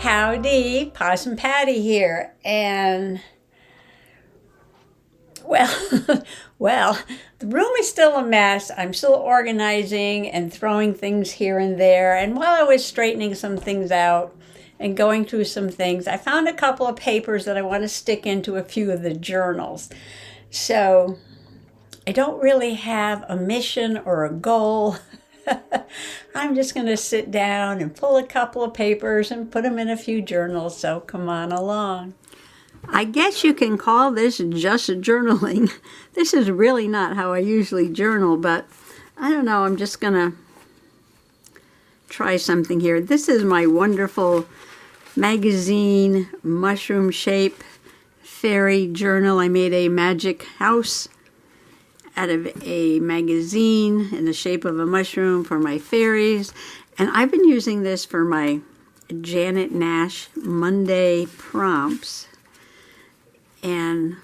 Howdy, Possum Patty here, and well, well, the room is still a mess. I'm still organizing and throwing things here and there, and while I was straightening some things out and going through some things, I found a couple of papers that I want to stick into a few of the journals. So I don't really have a mission or a goal. I'm just going to sit down and pull a couple of papers and put them in a few journals, so come on along. I guess you can call this just journaling. This is really not how I usually journal, but I don't know, I'm just going to try something here. This is my wonderful magazine mushroom shape fairy journal. I made a magic house out of a magazine in the shape of a mushroom for my fairies. And I've been using this for my Janet Nash Monday prompts. And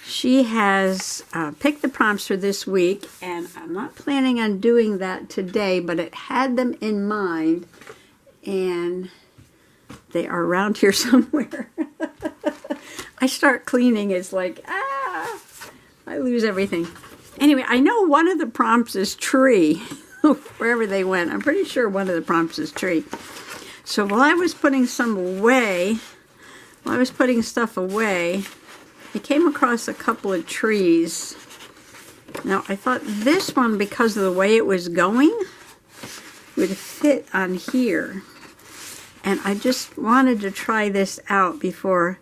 she has picked the prompts for this week, and I'm not planning on doing that today, but it had them in mind, and they are around here somewhere. I start cleaning, it's like, I lose everything. Anyway, I know one of the prompts is tree, wherever they went. I'm pretty sure one of the prompts is tree. So while I was putting stuff away, I came across a couple of trees. Now, I thought this one, because of the way it was going, would fit on here. And I just wanted to try this out before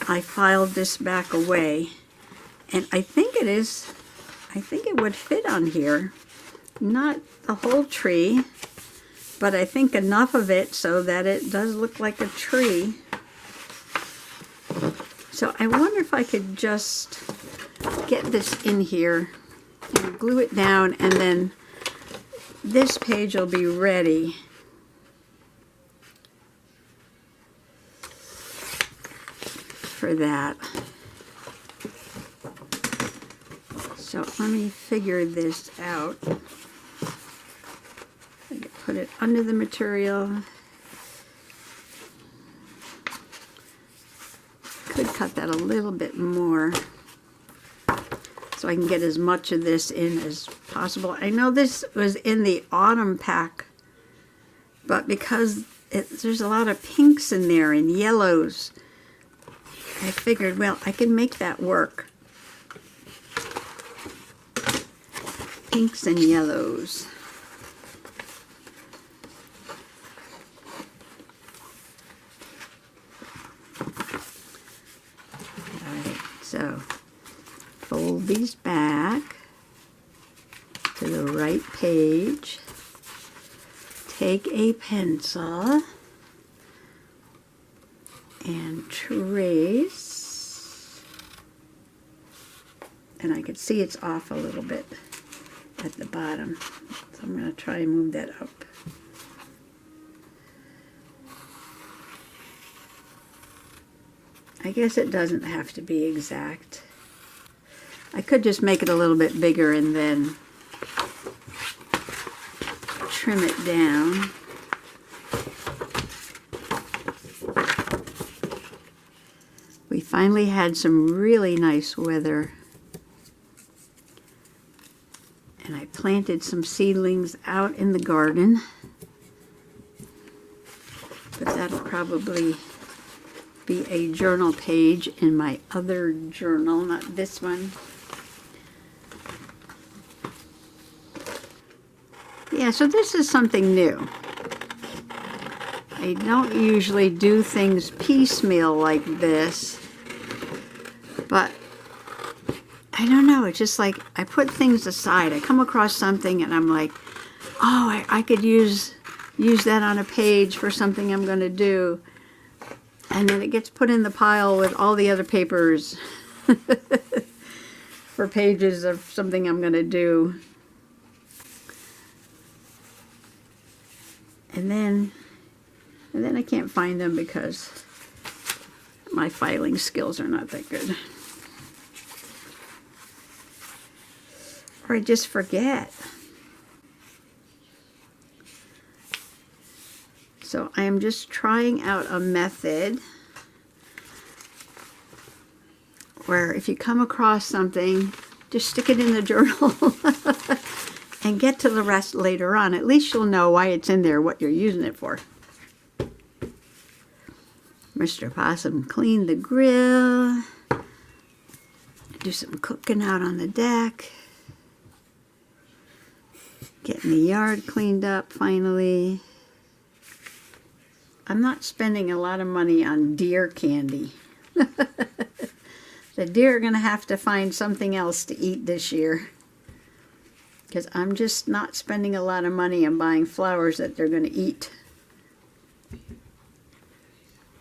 I filed this back away. And I think it would fit on here. Not the whole tree, but I think enough of it so that it does look like a tree. So I wonder if I could just get this in here and glue it down, and then this page will be ready. For that. So let me figure this out. I can put it under the material. Could cut that a little bit more so I can get as much of this in as possible. I know this was in the autumn pack, but because there's a lot of pinks in there and yellows, I figured, well, I can make that work. Pinks and yellows. Alright, so fold these back to the right page. Take a pencil and trace. And I can see it's off a little bit at the bottom, so I'm going to try and move that up. I guess it doesn't have to be exact. I could just make it a little bit bigger and then trim it down. We finally had some really nice weather. And I planted some seedlings out in the garden. But that'll probably be a journal page in my other journal, not this one. Yeah, so this is something new. I don't usually do things piecemeal like this, but I don't know, it's just like I put things aside. I come across something and I'm like, oh, I could use that on a page for something I'm going to do. And then it gets put in the pile with all the other papers for pages of something I'm going to do. And then I can't find them because my filing skills are not that good. Or I just forget. So I am just trying out a method where if you come across something, just stick it in the journal and get to the rest later on. At least you'll know why it's in there, what you're using it for. Mr. Possum cleaned the grill. Do some cooking out on the deck. Getting the yard cleaned up finally. I'm not spending a lot of money on deer candy. The deer are going to have to find something else to eat this year, because I'm just not spending a lot of money on buying flowers that they're going to eat.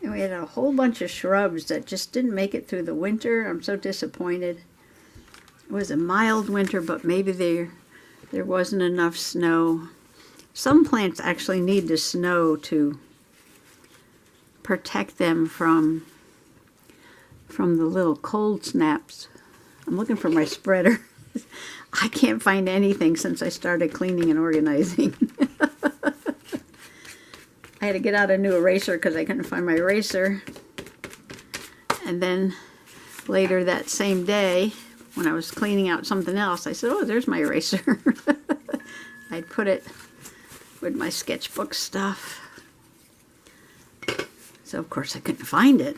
And we had a whole bunch of shrubs that just didn't make it through the winter. I'm so disappointed. It was a mild winter, but maybe there wasn't enough snow. Some plants actually need the snow to protect them from the little cold snaps. I'm looking for my spreader. I can't find anything since I started cleaning and organizing. I had to get out a new eraser because I couldn't find my eraser. And then later that same day, when I was cleaning out something else, I said, oh, there's my eraser. I put it with my sketchbook stuff. So of course I couldn't find it.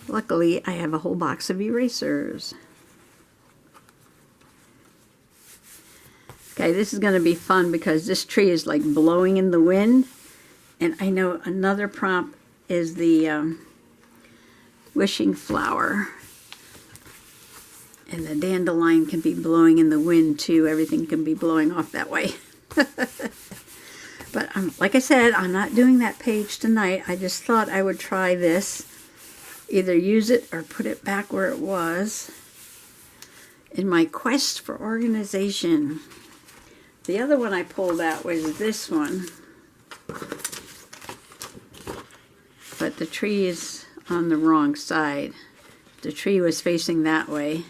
Luckily, I have a whole box of erasers. Okay, this is going to be fun because this tree is like blowing in the wind. And I know another prompt is the wishing flower. And the dandelion can be blowing in the wind too. Everything can be blowing off that way. But like I said, I'm not doing that page tonight. I just thought I would try this. Either use it or put it back where it was in my quest for organization. The other one I pulled out was this one. But the tree is on the wrong side. If the tree was facing that way,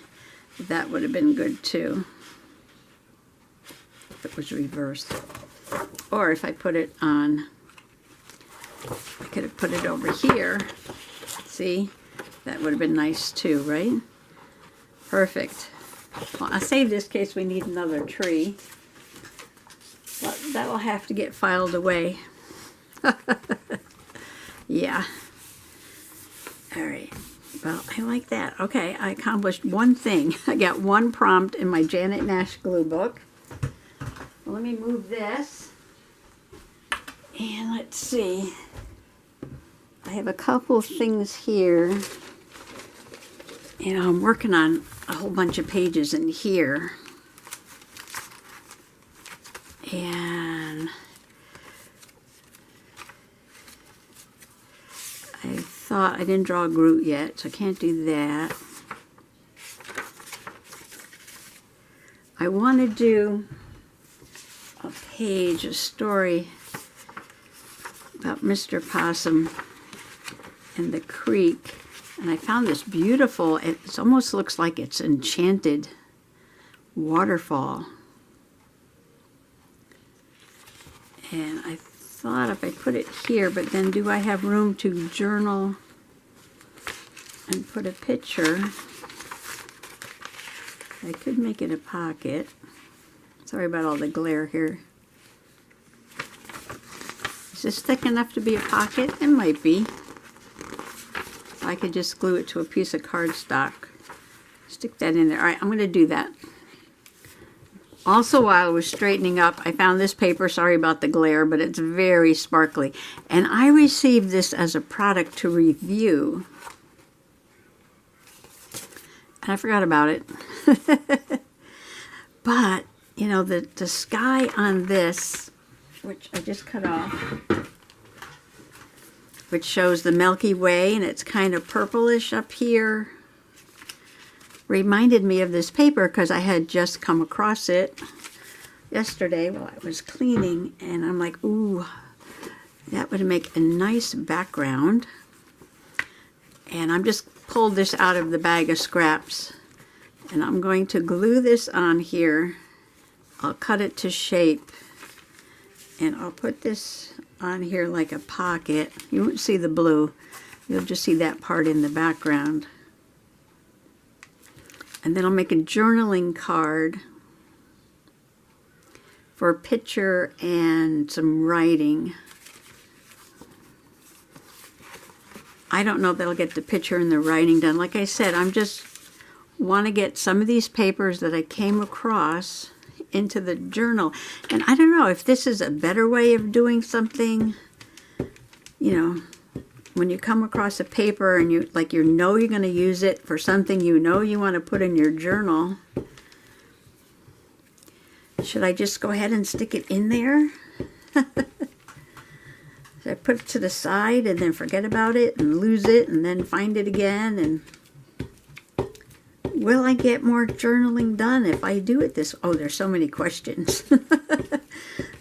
that would have been good too. If it was reversed. Or if I put it on, I could have put it over here. See, that would have been nice too, right? Perfect. Well, I'll save this in case we need another tree. But that will have to get filed away. Yeah. All right. Well, I like that. Okay, I accomplished one thing. I got one prompt in my Janet Nash glue book. Well, let me move this. And let's see. I have a couple things here, and I'm working on a whole bunch of pages in here. And I thought I didn't draw a Groot yet, so I can't do that. I want to do a page, a story about Mr. Possum and the creek, and I found this beautiful, it almost looks like it's enchanted waterfall. And I thought if I put it here, but then do I have room to journal and put a picture? I could make it a pocket. Sorry about all the glare here. Is this thick enough to be a pocket? It might be. I could just glue it to a piece of cardstock. Stick that in there. All right, I'm going to do that. Also, while I was straightening up, I found this paper. Sorry about the glare, but it's very sparkly. And I received this as a product to review. And I forgot about it. But, you know, the sky on this, which I just cut off, which shows the Milky Way, and it's kind of purplish up here, reminded me of this paper because I had just come across it yesterday while I was cleaning, and I'm like, ooh, that would make a nice background. And I'm just pulled this out of the bag of scraps, and I'm going to glue this on here I'll cut it to shape, and I'll put this on here like a pocket. You won't see the blue. You'll just see that part in the background. And then I'll make a journaling card for a picture and some writing. I don't know if that'll get the picture and the writing done. Like I said, I'm just want to get some of these papers that I came across into the journal. And I don't know if this is a better way of doing something. You know, when you come across a paper and you know you're going to use it for something you know you want to put in your journal. Should I just go ahead and stick it in there? Should I put it to the side and then forget about it and lose it and then find it again? And will I get more journaling done if I do it this? Oh, there's so many questions.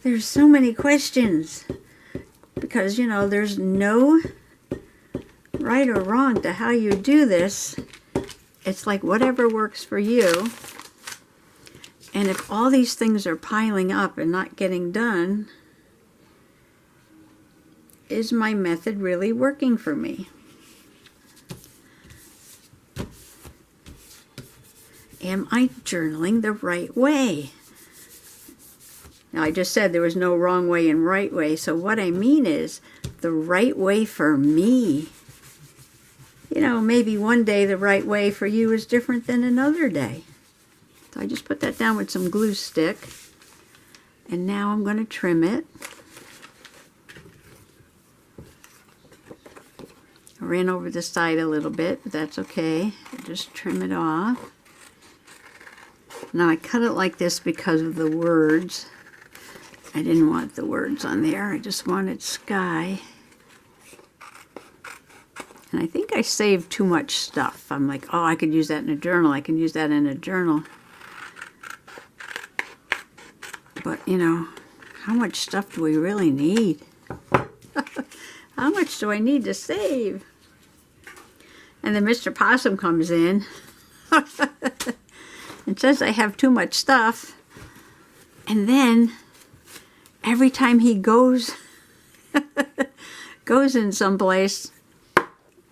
There's so many questions. Because, you know, there's no right or wrong to how you do this. It's like whatever works for you. And if all these things are piling up and not getting done, is my method really working for me? Am I journaling the right way? Now, I just said there was no wrong way and right way. So what I mean is the right way for me. You know, maybe one day the right way for you is different than another day. So I just put that down with some glue stick. And now I'm going to trim it. I ran over the side a little bit, but that's okay. I'll just trim it off. Now I cut it like this because of the words. I didn't want the words on there. I just wanted sky. And I think I saved too much stuff. I'm like, oh, I could use that in a journal. I can use that in a journal. But, you know, how much stuff do we really need? How much do I need to save? And then Mr. Possum comes in and says I have too much stuff. And then every time he goes in someplace,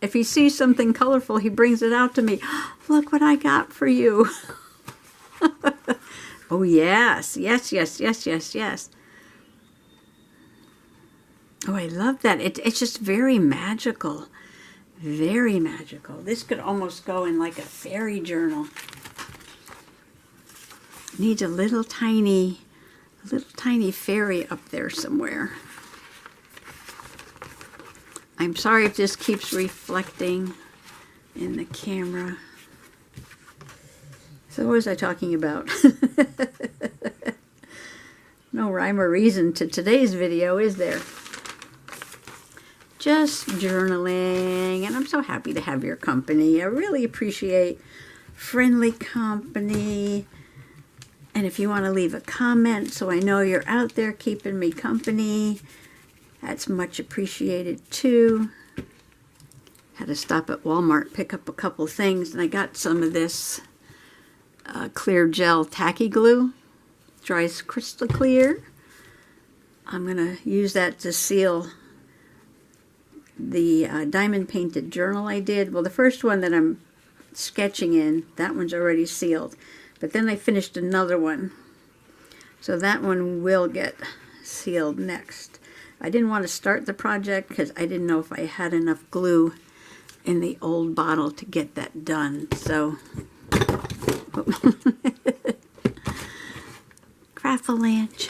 if he sees something colorful, he brings it out to me. Look what I got for you. Oh, yes. Yes, yes, yes, yes, yes. Oh, I love that. It's just very magical. Very magical. This could almost go in like a fairy journal. Needs a little tiny fairy up there somewhere. I'm sorry if this keeps reflecting in the camera. So what was I talking about? No rhyme or reason to today's video, is there? Just journaling, and I'm so happy to have your company. I really appreciate friendly company. And if you want to leave a comment so I know you're out there keeping me company, that's much appreciated too. Had to stop at Walmart, pick up a couple things, and I got some of this clear gel tacky glue. Dries crystal clear. I'm going to use that to seal the diamond painted journal I did. Well, the first one that I'm sketching in, that one's already sealed. But then I finished another one. So that one will get sealed next. I didn't want to start the project because I didn't know if I had enough glue in the old bottle to get that done. So, Craft-a-lanch.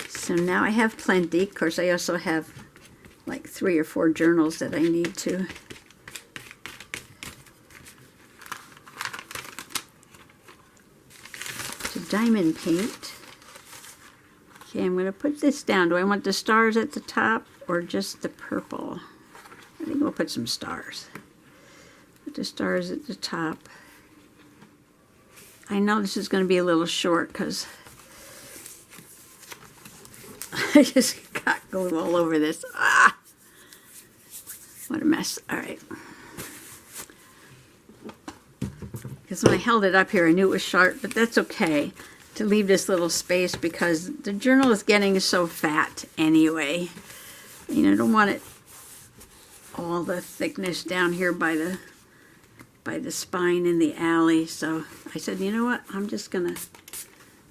So now I have plenty. Of course, I also have like 3 or 4 journals that I need to diamond paint. Okay, I'm going to put this down. Do I want the stars at the top or just the purple? I think we'll put some stars. Put the stars at the top. I know this is going to be a little short because I just got glue all over this. Ah! What a mess. All right. Because when I held it up here, I knew it was sharp, but that's okay to leave this little space because the journal is getting so fat anyway. You know, I don't want it all the thickness down here by the spine in the alley. So I said, you know what, I'm just gonna,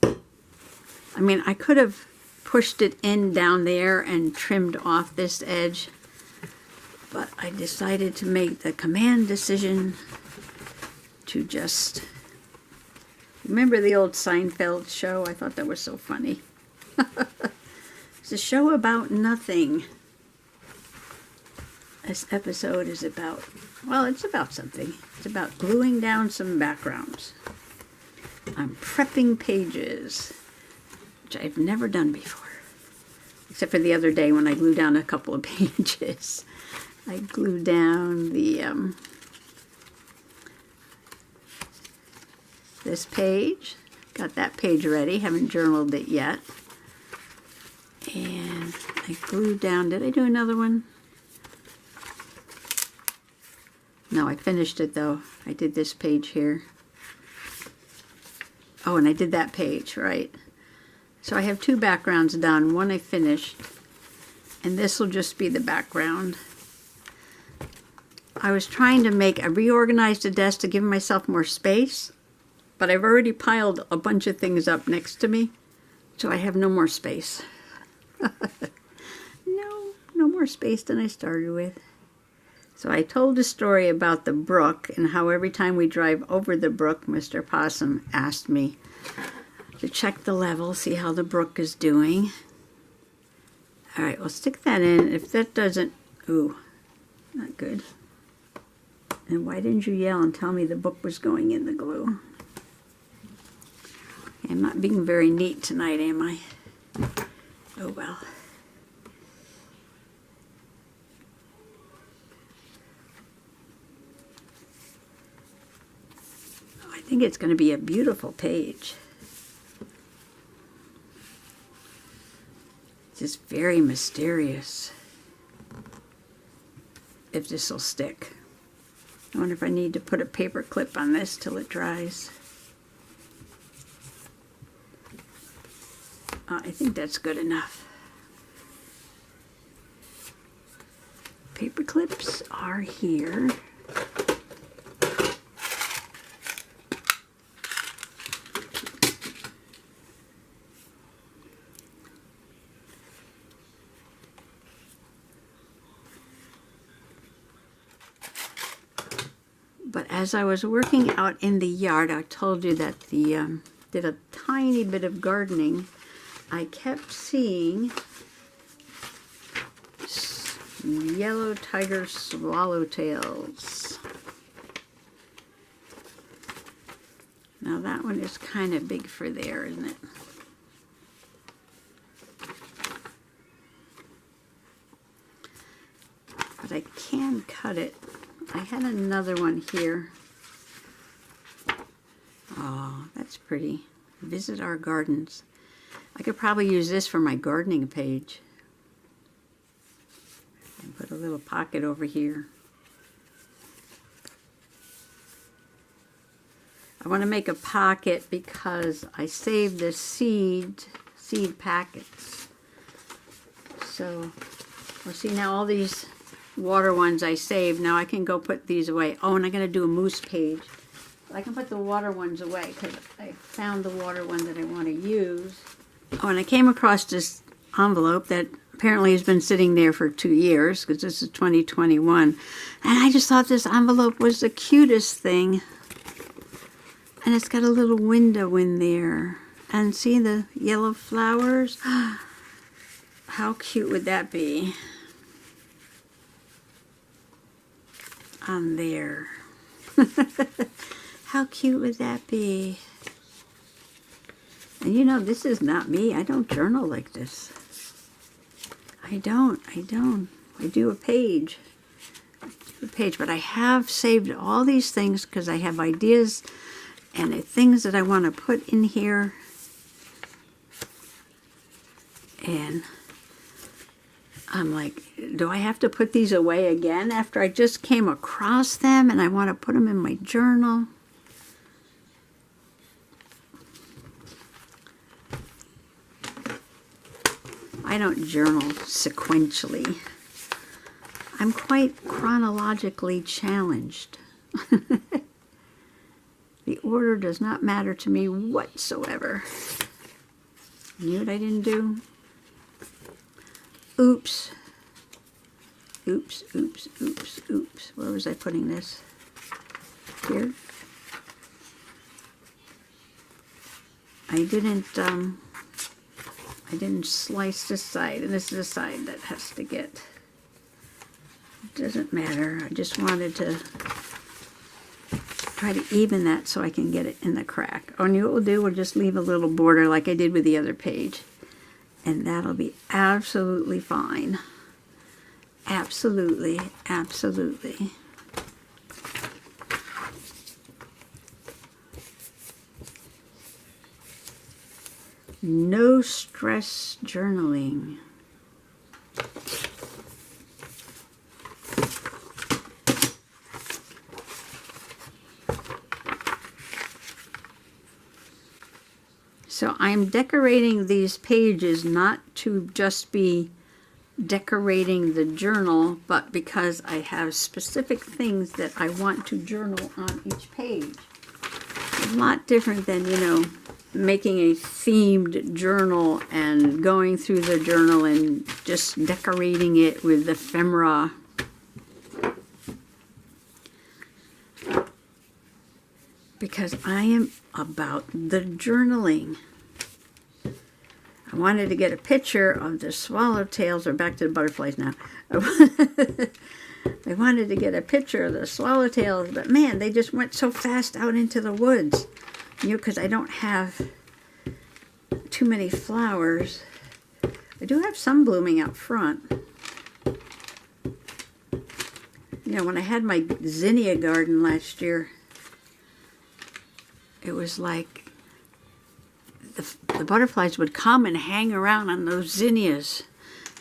I mean, I could have pushed it in down there and trimmed off this edge, but I decided to make the command decision to just, remember the old Seinfeld show? I thought that was so funny. It's a show about nothing. This episode is about, well, it's about something. It's about gluing down some backgrounds. I'm prepping pages, which I've never done before. Except for the other day when I glued down a couple of pages. I glued down the, this page. Got that page ready. Haven't journaled it yet. And I glued down, did I do another one? No, I finished it though. I did this page here. Oh, and I did that page, right. So I have two backgrounds done. One I finished, and this will just be the background. I was trying to reorganize the desk to give myself more space, but I've already piled a bunch of things up next to me, so I have no more space. No more space than I started with. So I told a story about the brook and how every time we drive over the brook, Mr. Possum asked me to check the level, see how the brook is doing. All right, we'll stick that in. If that doesn't, ooh, not good. And why didn't you yell and tell me the book was going in the glue? I'm not being very neat tonight, am I? Oh well. I think it's going to be a beautiful page. It's just very mysterious. If this will stick. I wonder if I need to put a paper clip on this till it dries. I think that's good enough. Paper clips are here. But as I was working out in the yard, I told you that did a tiny bit of gardening. I kept seeing yellow tiger swallowtails. Now that one is kind of big for there, isn't it? But I can cut it. I had another one here. Oh, that's pretty. Visit our gardens. I could probably use this for my gardening page. And put a little pocket over here. I want to make a pocket because I saved the seed packets. So, well, see now all these water ones I saved. Now I can go put these away. Oh, and I'm going to do a moose page. I can put the water ones away because I found the water one that I want to use. Oh, and I came across this envelope that apparently has been sitting there for 2 years because this is 2021. And I just thought this envelope was the cutest thing. And it's got a little window in there. And see the yellow flowers? How cute would that be? On there. How cute would that be? And you know, this is not me. I don't journal like this. I don't. I do a page. But I have saved all these things because I have ideas and the things that I want to put in here. And I'm like, do I have to put these away again after I just came across them and I want to put them in my journal? I don't journal sequentially. I'm quite chronologically challenged. The order does not matter to me whatsoever. You know what I didn't do? Oops. Oops, oops, oops, oops. Where was I putting this? Here. I didn't slice this side, and this is the side that has to get. It doesn't matter. I just wanted to try to even that so I can get it in the crack. Oh, and what we'll do, we'll just leave a little border like I did with the other page. And that'll be absolutely fine. Absolutely, absolutely. No stress journaling. So I'm decorating these pages not to just be decorating the journal, but because I have specific things that I want to journal on each page. A lot different than, you know, making a themed journal and going through the journal and just decorating it with ephemera. Because I am about the journaling. I wanted to get a picture of the swallowtails, or back to the butterflies now. I wanted to get a picture of the swallowtails, but man, they just went so fast out into the woods. You know, because I don't have too many flowers. I do have some blooming out front. You know, when I had my zinnia garden last year, it was like the butterflies would come and hang around on those zinnias,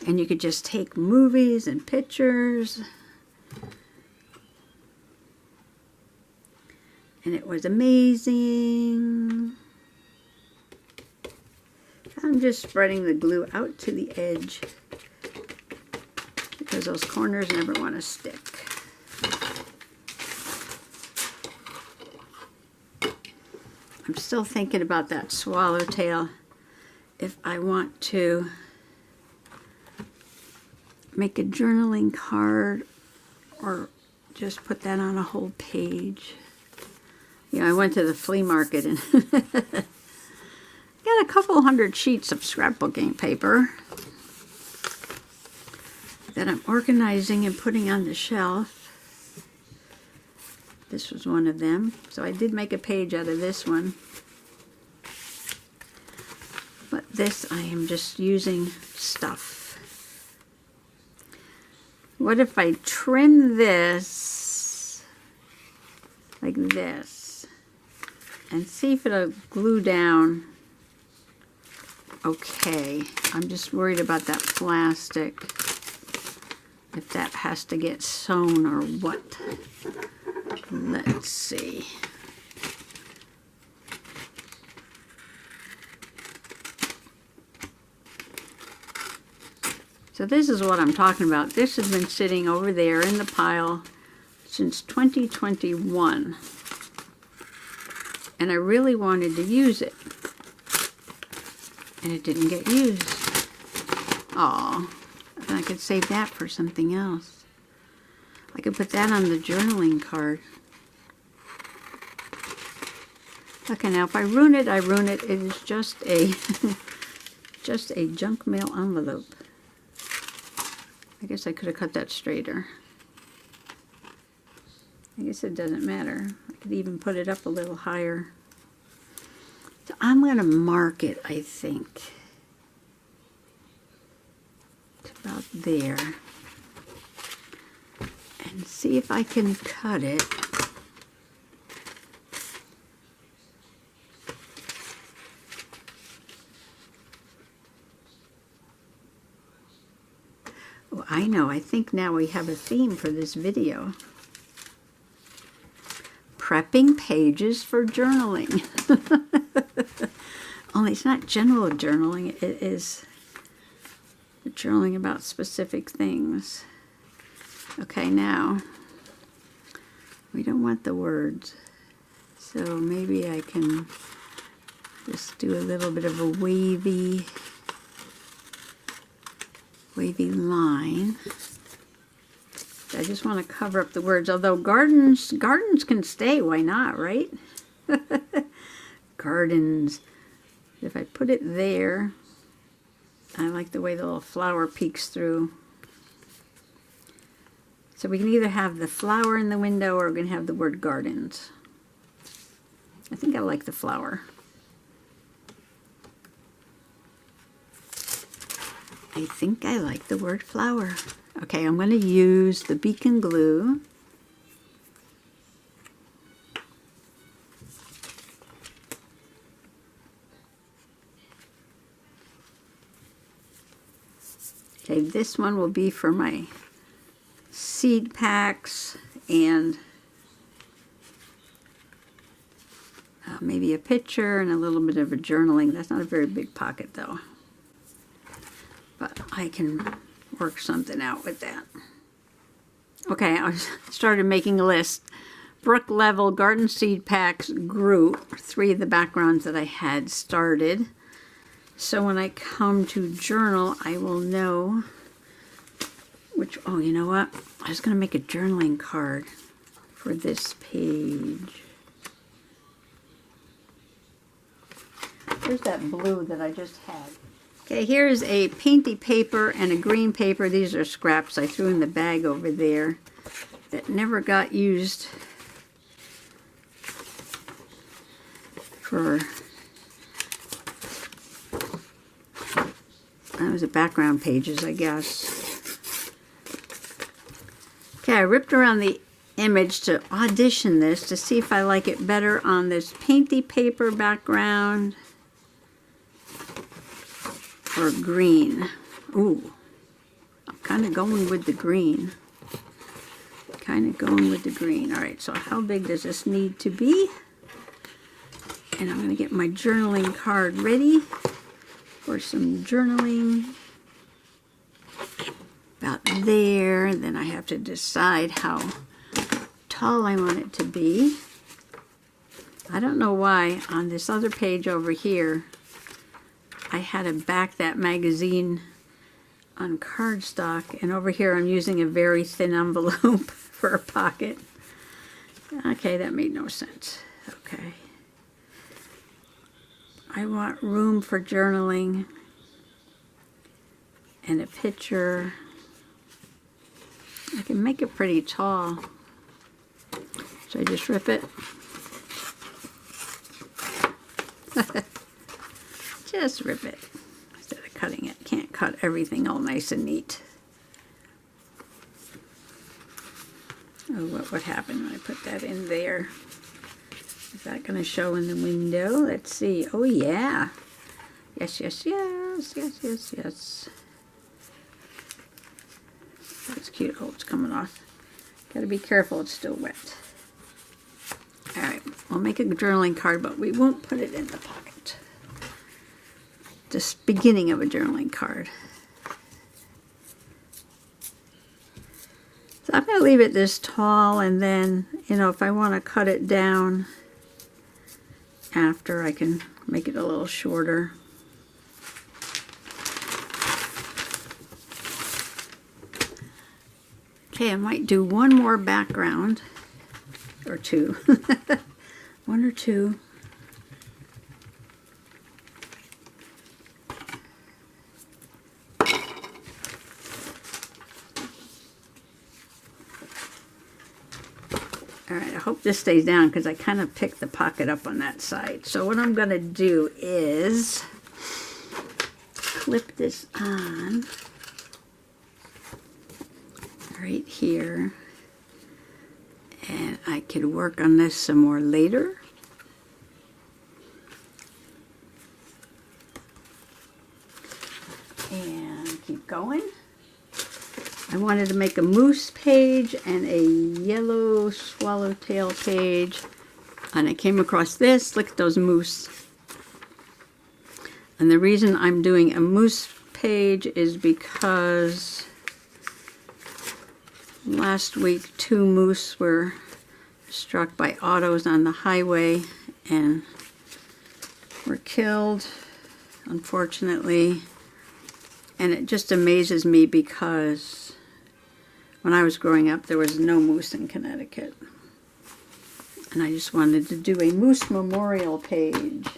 and you could just take movies and pictures, and it was amazing. I'm just spreading the glue out to the edge because those corners never want to stick. I'm still thinking about that swallowtail. If I want to make a journaling card or just put that on a whole page. You know, I went to the flea market and got a couple hundred sheets of scrapbooking paper that I'm organizing and putting on the shelf. This was one of them. So I did make a page out of this one. But this I am just using stuff. What if I trim this like this and see if it'll glue down okay? I'm just worried about that plastic, if that has to get sewn or what. Let's see. So this is what I'm talking about. This has been sitting over there in the pile since 2021. And I really wanted to use it. And it didn't get used. Aw, I could save that for something else. I could put that on the journaling card. Okay, now if I ruin it, I ruin it. It is just a just a junk mail envelope. I guess I could have cut that straighter. I guess it doesn't matter. I could even put it up a little higher. So I'm going to mark it, I think. It's about there. And see if I can cut it. Oh, I know. I think now we have a theme for this video. Prepping pages for journaling. Only it's not general journaling. It is journaling about specific things. Okay, now we don't want the words, so maybe I can just do a little bit of a wavy line. I just want to cover up the words, although gardens can stay, why not, right? Gardens. If I put it there, I like the way the little flower peeks through. So we can either have the flower in the window or we're going to have the word gardens. I think I like the flower. I think I like the word flower. Okay, I'm going to use the beacon glue. Okay, this one will be for my seed packs and maybe a picture and a little bit of a journaling. That's not a very big pocket though, but I can work something out with that. Okay, I started making a list. Brook Level Garden Seed Packs group, 3 of the backgrounds that I had started. So when I come to journal, I will know which, oh, you know what? I was going to make a journaling card for this page. Where's that blue that I just had? Okay, here's a painty paper and a green paper. These are scraps I threw in the bag over there that never got used for, that was the background pages, I guess. Okay, I ripped around the image to audition this to see if I like it better on this painty paper background or green. Ooh, I'm kind of going with the green. All right, so how big does this need to be? And I'm going to get my journaling card ready for some journaling. About there. Then I have to decide how tall I want it to be. I don't know why on this other page over here I had to back that magazine on cardstock, and over here I'm using a very thin envelope for a pocket. Okay, that made no sense. Okay. I want room for journaling and a picture. I can make it pretty tall. Should I just rip it? Just rip it instead of cutting it. Can't cut everything all nice and neat. Oh, what happened when I put that in there? Is that going to show in the window? Let's see. Oh, yeah. Yes, yes, yes, yes, yes, yes. That's cute. Oh, it's coming off. Got to be careful. It's still wet. All right. We'll make a journaling card, but we won't put it in the pocket. Just beginning of a journaling card. So I'm going to leave it this tall, and then, you know, if I want to cut it down after, I can make it a little shorter. Okay, I might do one more background, or two. One or two. Alright, I hope this stays down because I kind of picked the pocket up on that side. So what I'm going to do is clip this on right here. And I could work on this some more later. And keep going. I wanted to make a moose page and a yellow swallowtail page. And I came across this. Look at those moose. And the reason I'm doing a moose page is because last week 2 moose were struck by autos on the highway and were killed, unfortunately. And it just amazes me because when I was growing up, there was no moose in Connecticut. And I just wanted to do a moose memorial page.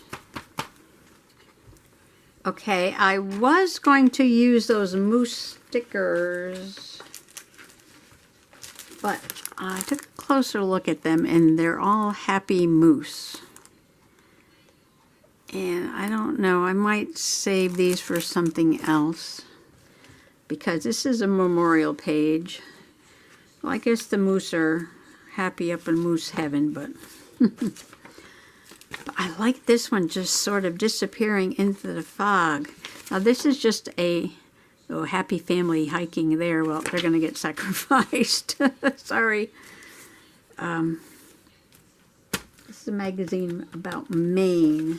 Okay, I was going to use those moose stickers, but I took a closer look at them and they're all happy moose. And I don't know, I might save these for something else because this is a memorial page. Well, I guess the moose are happy up in moose heaven, but I like this one just sort of disappearing into the fog. Now this is just a happy family hiking there. Well, they're going to get sacrificed. Sorry. This is a magazine about Maine.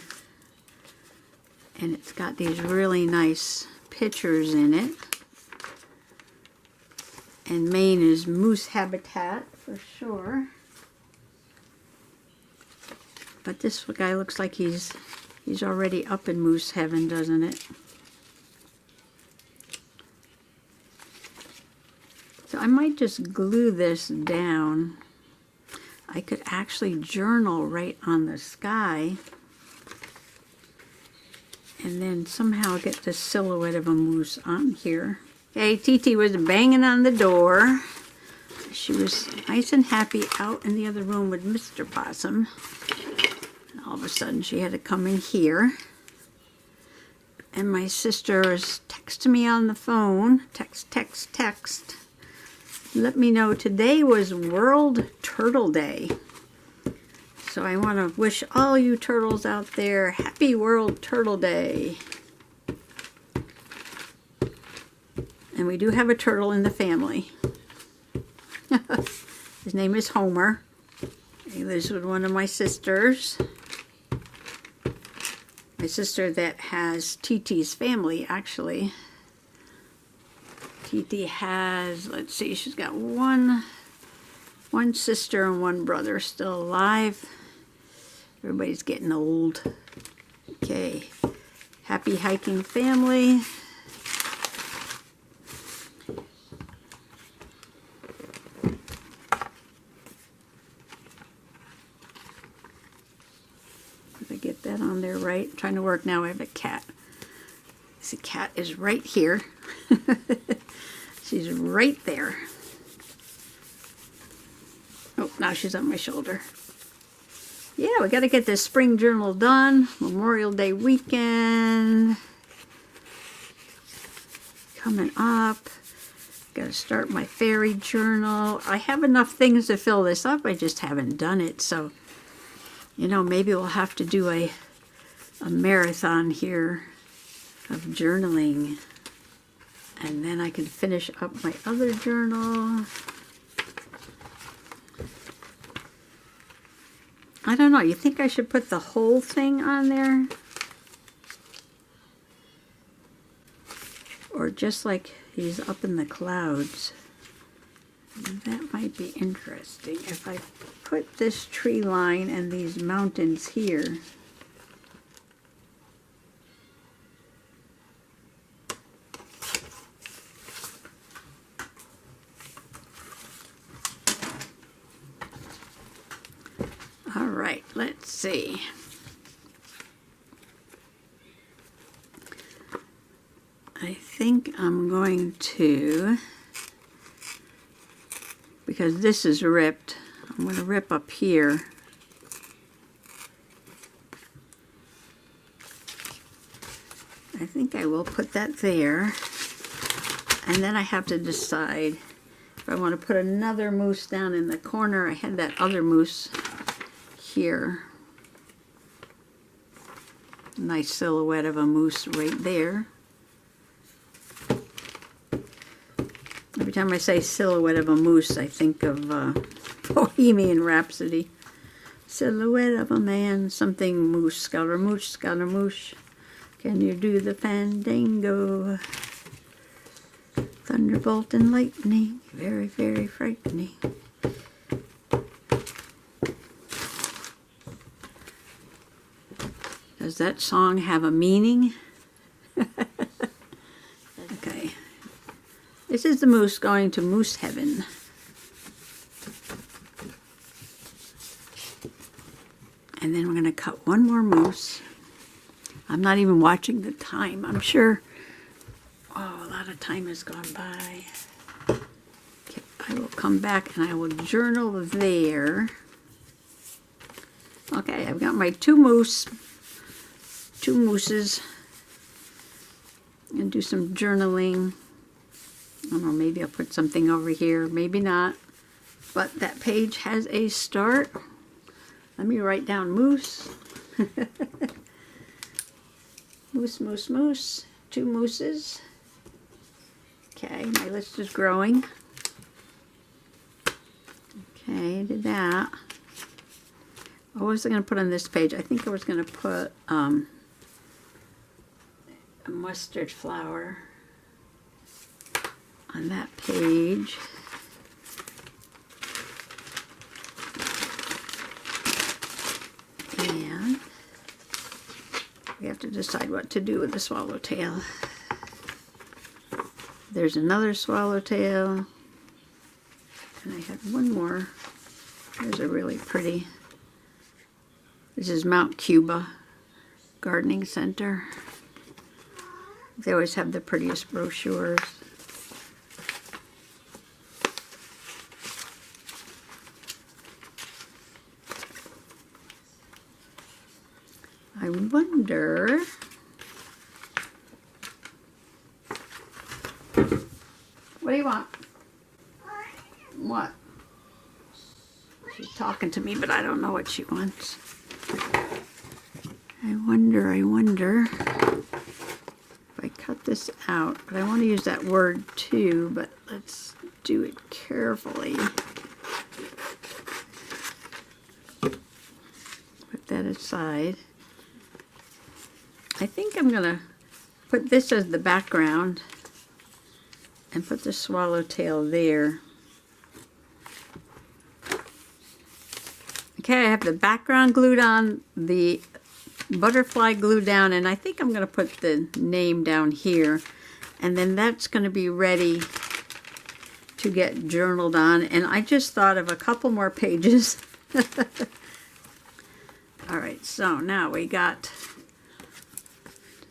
And it's got these really nice pictures in it. And Maine is moose habitat for sure. But this guy looks like he's already up in moose heaven, doesn't it? So I might just glue this down. I could actually journal right on the sky and then somehow get the silhouette of a moose on here. Okay, TT was banging on the door. She was nice and happy out in the other room with Mr. Possum. And all of a sudden she had to come in here. And my sister was texting me on the phone. Text. Let me know today was World Turtle Day. So I want to wish all you turtles out there happy World Turtle Day. And we do have a turtle in the family. His name is Homer. He lives with one of my sisters. My sister that has TT's family, actually. TT has, let's see, she's got one sister and 1 brother still alive. Everybody's getting old. Okay. Happy hiking family. Did I get that on there right? I'm trying to work now. I have a cat. The cat is right here. She's right there. Oh, now she's on my shoulder. Yeah, we got to get this spring journal done. Memorial Day weekend coming up. Got to start my fairy journal. I have enough things to fill this up. I just haven't done it. So, you know, maybe we'll have to do a marathon here of journaling. And then I can finish up my other journal. I don't know. You think I should put the whole thing on there? Or just like he's up in the clouds? That might be interesting. If I put this tree line and these mountains here. All right, let's see. I think I'm going to, because this is ripped, I'm going to rip up here. I think I will put that there. And then I have to decide if I want to put another moose down in the corner. I had that other moose here. Nice silhouette of a moose right there. Every time I say silhouette of a moose, I think of Bohemian Rhapsody. Silhouette of a man, something moose, Scaramouche, Scaramouche. Can you do the fandango? Thunderbolt and lightning, very, very frightening. Does that song have a meaning? Okay. This is the moose going to moose heaven. And then we're going to cut one more moose. I'm not even watching the time. I'm sure, oh, a lot of time has gone by. Okay, I will come back and I will journal there. Okay, I've got my two mooses. And do some journaling. I don't know, maybe I'll put something over here, maybe not. But that page has a start. Let me write down moose. Moose, moose, moose. Two mooses. Okay, my list is growing. Okay, did that. What was I going to put on this page? I think I was going to put a mustard flower on that page. And we have to decide what to do with the swallowtail. There's another swallowtail. And I have one more. There's a really pretty. This is Mount Cuba Gardening Center. They always have the prettiest brochures. I wonder, what do you want? What? She's talking to me, but I don't know what she wants. I wonder if I cut this out, but I want to use that word too, but let's do it carefully. Put that aside. I think I'm going to put this as the background and put the swallowtail there. Okay, I have the background glued on, the butterfly glued down, and I think I'm going to put the name down here. And then that's going to be ready to get journaled on. And I just thought of a couple more pages. All right, so now we got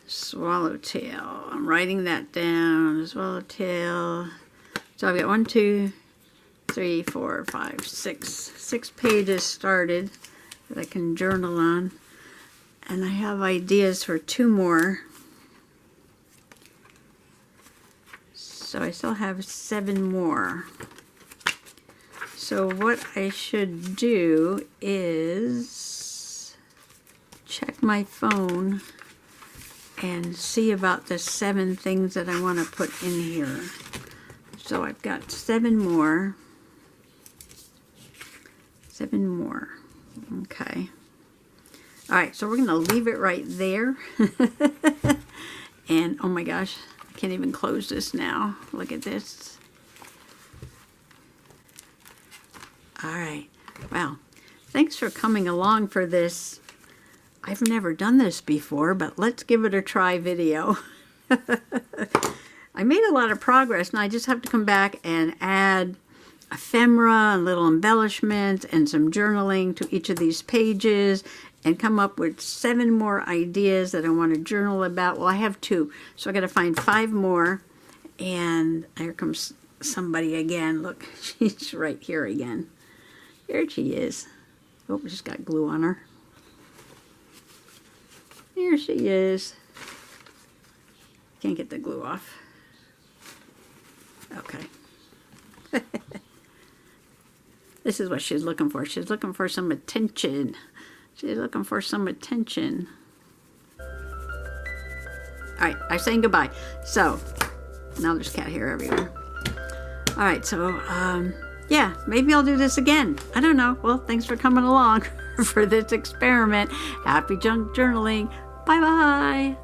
swallowtail. I'm writing that down. Swallowtail. So I've got 1, 2, 3, 4, 5, 6 pages started that I can journal on. And I have ideas for 2 more. So I still have 7 more. So what I should do is check my phone and see about the 7 things that I want to put in here. So I've got 7 more. 7 more. Okay. All right, so we're going to leave it right there. And oh my gosh, I can't even close this now. Look at this. All right. Wow. Thanks for coming along for this. I've never done this before, but let's give it a try video. I made a lot of progress, and I just have to come back and add ephemera and little embellishments and some journaling to each of these pages and come up with 7 more ideas that I want to journal about. Well, I have 2, so I got to find 5 more. And here comes somebody again. Look, she's right here again. Here she is. Oh, she's got glue on her. Here she is. Can't get the glue off. Okay. This is what she's looking for. She's looking for some attention. She's looking for some attention. All right, I'm saying goodbye. So, now there's cat hair everywhere. All right, so, yeah, maybe I'll do this again. I don't know. Well, thanks for coming along for this experiment. Happy junk journaling. Bye-bye.